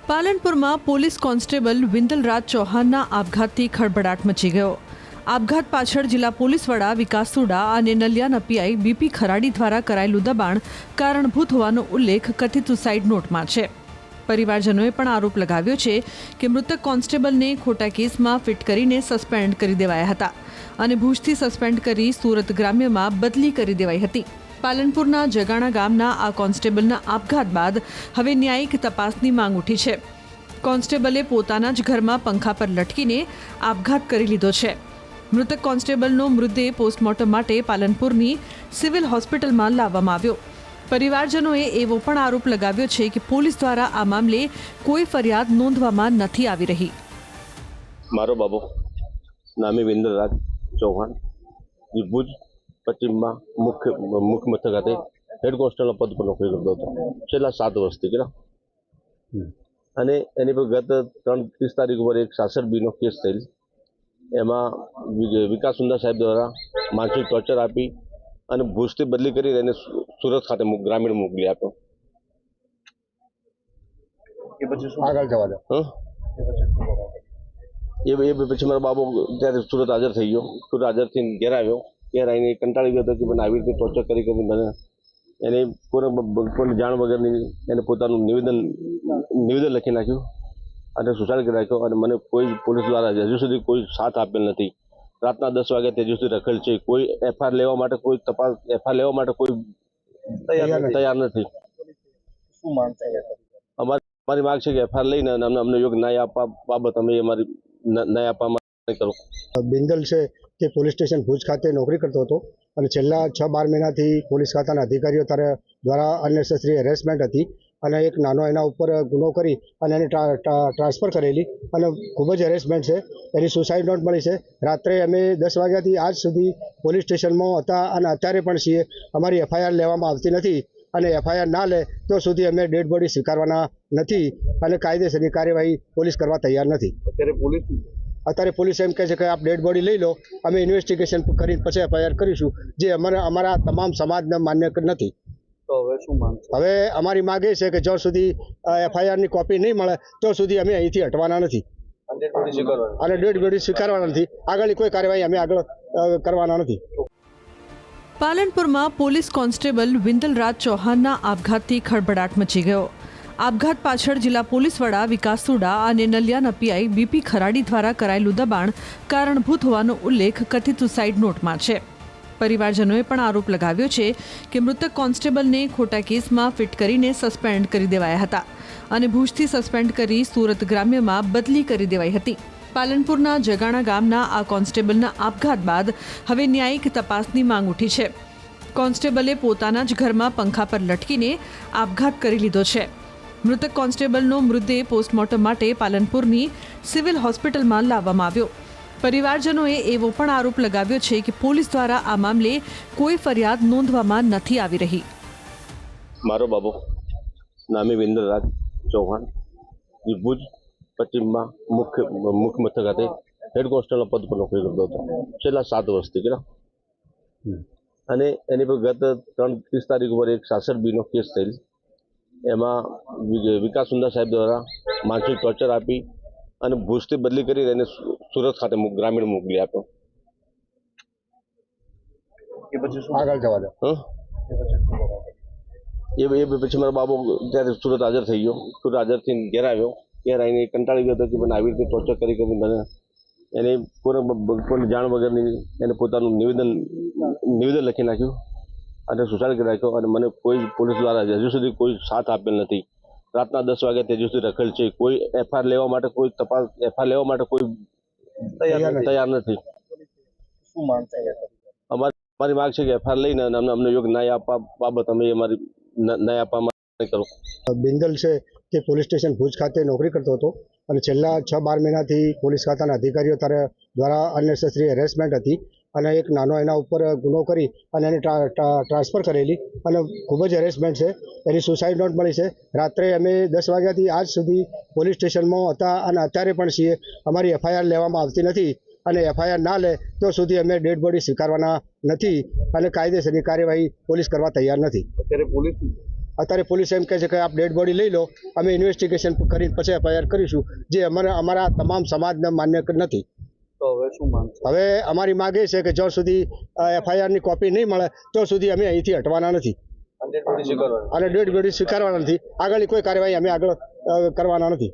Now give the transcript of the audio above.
પાલનપુર માં police constable વિંદલરાજ ચૌહાણના આપઘાતથી ખળભળાટ મચી ગયો। આપઘાત પાછળ જિલ્લા પોલીસ વડા વિકાસ સુડા અને નલિયાના પીઆઈ બીપી ખરાડી દ્વારા કરાયેલું દબાણ કારણભૂત હોવાનો ઉલ્લેખ કથિત સુસાઇડ નોટમાં છે। પરિવારજનોએ પણ આરોપ લગાવ્યો છે કે મૃતક કોન્સ્ટેબલને ખોટા કેસમાં ફિટ કરીને સસ્પેન્ડ કરી દેવાયા હતા અને ભુજથી સસ્પેન્ડ કરી સુરત ગ્રામ્યમાં બદલી કરી દેવાઈ હતી। પાલનપુરના જગાણા ગામના આ કોન્સ્ટેબલના આપઘાત બાદ હવે ન્યાયિક તપાસની માંગ ઉઠી છે। કોન્સ્ટેબલે પોતાના જ ઘરમાં પંખા પર લટકીને આપઘાત કરી લીધો છે। મૃતક કોન્સ્ટેબલનો મૃતદેહ પોસ્ટમોર્ટમ માટે પાલનપુરની સિવિલ હોસ્પિટલમાં લાવવામાં આવ્યો। પરિવારજનોએ એવો પણ આરોપ લગાવ્યો છે કે પોલીસ દ્વારા આ મામલે કોઈ ફરિયાદ નોંધવામાં નથી આવી રહી। મારો બાબો નામે વિંદલરાજ ચૌહાણ ભુજ પશ્ચિમમાં મુખ્ય મથક ખાતે હેડ કોન્સ્ટેબલના પદ પર નોકરી કરતો હતો છેલ્લા 7 વર્ષથી કેટલા અને એની પર ગત 30 તારીખ પર એક 66B નો કેસ થયેલ। એમાં વિકાસ સુંદા સાહેબ દ્વારા માનસિક ટોર્ચર આપી અને ભુજથી બદલી કરી એને સુરત ખાતે ગ્રામીણ મોકલી આપ્યો। એ પછી શું આગળ જવા દે એ પછી મારો બાબો ત્યારે સુરત હાજર થઈ ગયો। સુરત હાજર થઈને ઘેર આવ્યો। ઘેર આવીને કંટાળી ગયો હતો કે મને આવી રીતે ટોર્ચર કરી મને એને કોઈ જાણ વગરની એને પોતાનું નિવેદન લખી નાખ્યું અને સુસાઇડ કરી નાખ્યો અને મને કોઈ પોલીસ દ્વારા હજુ સુધી કોઈ સાથ આપેલ નથી। રાતના 10 વાગ્યા હજુ સુધી રખેલ છે। કોઈ એફઆઈઆર લેવા માટે કોઈ તપાસ એફઆઈઆર લેવા માટે કોઈ તૈયાર નથી। શું માંગ છે? અમારી માંગ છે કે એફઆઈઆર લઈને અમને યોગ્ય ન્યાય આપવા બાબત અમે અમારી ન્યાય આપવામાં કરો। બિંદલ છે તે પોલીસ સ્ટેશન ભુજ ખાતે નોકરી કરતો હતો અને છેલ્લા 6-12 મહિનાથી પોલીસ ખાતાના અધિકારીઓ દ્વારા અનનેસેસરી હેરેસમેન્ટ હતી અને એક નાનો એના ઉપર ગુનો કરી અને એને ટ્રાન્સફર કરેલી અને ખૂબ જ હેરેસમેન્ટ છે। એની સુસાઇડ નોટ મળી છે। રાત્રે અમે 10 વાગ્યાથી આજ સુધી પોલીસ સ્ટેશનમાં હતા અને અત્યારે પણ છીએ। અમારી એફઆઈઆર લેવામાં આવતી નથી અને એફઆઈઆર ના લે તો સુધી અમે ડેડ બોડી સ્વીકારવાના નથી અને કાયદેસરની કાર્યવાહી પોલીસ કરવા તૈયાર નથી। અત્યારે પોલીસ એમ કહે છે કે આપ ડેડ બોડી લઈ લો, અમે ઇન્વેસ્ટિગેશન કરી પછી એફઆઈઆર કરીશું, જે અમારા તમામ સમાજને માન્ય નથી। તો હવે શું માંગ છે? હવે અમારી માંગ એ છે કે જ્યાં સુધી એફઆઈઆરની કોપી નહીં મળે ત્યાં સુધી અમે અહીંથી હટવાના નથી અને ડેડ બોડી સ્વીકારવાના નથી। આગળની કોઈ કાર્યવાહી અમે આગળ કરવાના નથી। પાલનપુરમાં પોલીસ કોન્સ્ટેબલ વિંદલરાજ ચૌહાણના આપઘાતથી ખળભળાટ મચી ગયો। આપઘાત પાછળ જિલ્લા પોલીસ વડા વિકાસ સુડા અને નલિયાના પીઆઈ બીપી ખરાડી દ્વારા કરાયેલું દબાણ કારણભૂત હોવાનો ઉલ્લેખ કથિત સુસાઇડ નોટમાં છે। પરિવારજનોએ પણ આરોપ લગાવ્યો છે કે મૃતક કોન્સ્ટેબલને ખોટા કેસમાં ફિટ કરીને સસ્પેન્ડ કરી દેવાયા હતા અને ભુજથી સસ્પેન્ડ કરી સુરત ગ્રામ્યમાં બદલી કરી દેવાઈ હતી। પાલનપુરના જગાણા ગામના આ કોન્સ્ટેબલના આપઘાત બાદ હવે ન્યાયિક તપાસની માંગ ઉઠી છે। કોન્સ્ટેબલે પોતાના જ ઘરમાં પંખા પર લટકીને આપઘાત કરી લીધો છે। મૃતક કોન્સ્ટેબલનો મૃતદેહ પોસ્ટમોર્ટમ માટે પાલનપુરની સિવિલ હોસ્પિટલમાં લાવવામાં આવ્યો। પરિવારજનોએ એવો પણ આરોપ લગાવ્યો છે કે પોલીસ દ્વારા આ મામલે કોઈ ફરિયાદ નોંધવામાં નથી આવી રહી। મારો બાબો નામે વિંદલરાજ ચૌહાણ ભુજ પશ્ચિમમાં મુખ્ય મથક ખાતે હેડ કોન્સ્ટેબલના પદ પર નોકરી કરતો હતો છેલ્લા 7 વર્ષથી કેટલા અને એની પર ગત 30 તારીખ પર એક 66B નો કેસ થયેલ। એમાં વિકાસ સુંદા સાહેબ દ્વારા માનસિક ટોર્ચર આપી અને ભુજથી બદલી કરી એને સુરત ખાતે ગ્રામીણ મોકલી આપ્યો। એ પછી શું આગળ જવા દે એ પછી મારો બાબો ત્યારે સુરત હાજર થઈ ગયો। સુરત હાજર થઈને ઘેર આવ્યો। ઘેર આવીને કંટાળી ગયો હતો કે મને આવી રીતે ટોર્ચર કરી મને એને કોઈ જાણ વગરની એને પોતાનું નિવેદન લખી નાખ્યું અને સુસાઇડ કરી નાખ્યો અને મને કોઈ પોલીસ દ્વારા હજુ સુધી કોઈ સાથ આપેલ નથી। રાતના 10 વાગ્યા હજુ સુધી રખેલ છે। કોઈ એફઆઈઆર લેવા માટે કોઈ તપાસ એફઆઈઆર લેવા માટે કોઈ તૈયાર નથી। શું માંગ છે? અમારી માંગ છે કે એફઆઈઆર લઈને અમને યોગ્ય ન્યાય આપવા બાબત અમે અમારી ન્યાય આપવામાં કરો। બિંદલ છે તે પોલીસ સ્ટેશન ભુજ ખાતે નોકરી કરતો હતો અને છેલ્લા 6-12 મહિનાથી પોલીસ ખાતાના અધિકારીઓ દ્વારા અનનેસેસરી હેરેસમેન્ટ હતી અને એક નાનો એના ઉપર ગુનો કરી અને એને ટ્રાન્સફર કરેલી અને ખૂબ જ હેરેસમેન્ટ છે। એની સુસાઇડ નોટ મળી છે। રાત્રે અમે 10 વાગ્યાથી આજ સુધી પોલીસ સ્ટેશનમાં હતા અને અત્યારે પણ છીએ। અમારી એફઆઈઆર લેવામાં આવતી નથી અને એફઆઈઆર ના લે તો સુધી અમે ડેડ બોડી સ્વીકારવાના નથી અને કાયદેસરની કાર્યવાહી પોલીસ કરવા તૈયાર નથી। અત્યારે પોલીસ અત્યારે પોલીસ એમ કહે છે કે આપ ડેડ બોડી લઈ લો, અમે ઇન્વેસ્ટિગેશન કરીને પછી એફઆઈઆર કરીશું, જે અમારા તમામ સમાજને માન્ય નથી. તો હવે શું માંગ છે? હવે અમારી માંગ એ છે કે જ્યાં સુધી એફઆઈઆરની કોપી નહીં મળે ત્યાં સુધી અમે અહીંથી હટવાના નથી અને ડેડ બોડી સ્વીકારવાના નથી. આગળની કોઈ કાર્યવાહી અમે આગળ કરવાના નથી.